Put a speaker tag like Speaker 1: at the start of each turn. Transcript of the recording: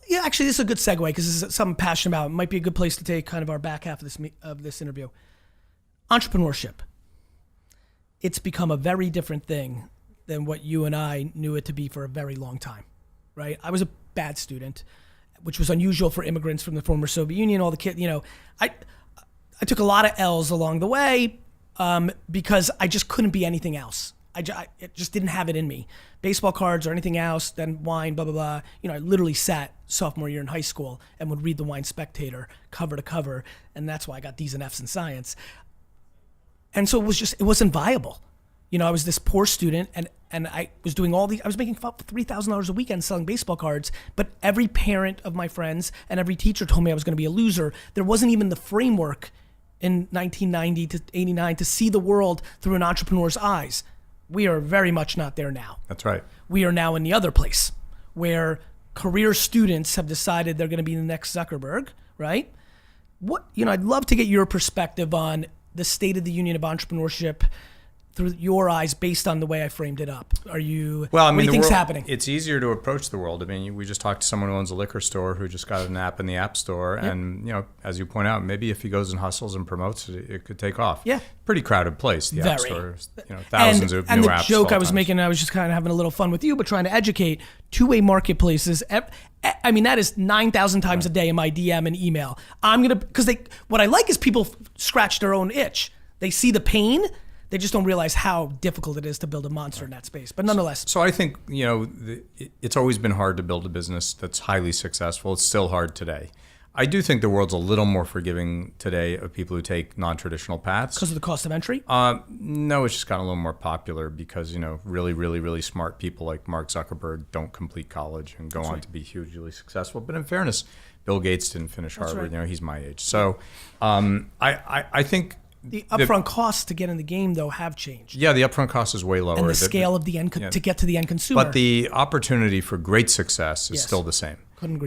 Speaker 1: Yeah, actually, this is a good segue because this is something I'm passionate about. It might be a good place to take kind of our back half of this interview. Entrepreneurship. It's become a very different thing than what you and I knew it to be for a very long time, right? I was a bad student, which was unusual for immigrants from the former Soviet Union. All the kids, I took a lot of L's along the way because I just couldn't be anything else. I just didn't have it in me. Baseball cards or anything else, then wine, blah, blah, blah. I literally sat sophomore year in high school and would read the Wine Spectator cover to cover, and that's why I got D's and F's in science. And so it wasn't viable. I was this poor student and I was doing I was making $3,000 a weekend selling baseball cards, but every parent of my friends and every teacher told me I was going to be a loser. There wasn't even the framework in 1990 to 89 to see the world through an entrepreneur's eyes. We are very much not there now.
Speaker 2: That's right.
Speaker 1: We are now in the other place where career students have decided they're going to be the next Zuckerberg, right? I'd love to get your perspective on the state of the union of entrepreneurship through your eyes based on the way I framed it up. What do you think's happening?
Speaker 2: It's easier to approach the world. I mean, we just talked to someone who owns a liquor store who just got an app in the App Store. Yep. And, as you point out, maybe if he goes and hustles and promotes it, it could take off.
Speaker 1: Yeah.
Speaker 2: Pretty crowded place, the App
Speaker 1: Very.
Speaker 2: Store. Thousands of new apps.
Speaker 1: And the joke I was making, I was just kind of having a little fun with you, but trying to educate two-way marketplaces. I mean, that is 9,000 times a day in my DM and email. Because what I like is people scratch their own itch. They see the pain. They just don't realize how difficult it is to build a monster in that space. But nonetheless.
Speaker 2: So I think, it's always been hard to build a business that's highly successful. It's still hard today. I do think the world's a little more forgiving today of people who take non-traditional paths.
Speaker 1: Because of the cost of entry?
Speaker 2: No, it's just gotten a little more popular because, really, really, really smart people like Mark Zuckerberg don't complete college and go on to be hugely successful. But in fairness, Bill Gates didn't finish Harvard. Right. He's my age. So I think...
Speaker 1: The upfront costs to get in the game, though, have changed.
Speaker 2: Yeah, the upfront cost is way lower.
Speaker 1: And the scale of the end to get to the end consumer.
Speaker 2: But the opportunity for great success is still the same.
Speaker 1: Couldn't agree more.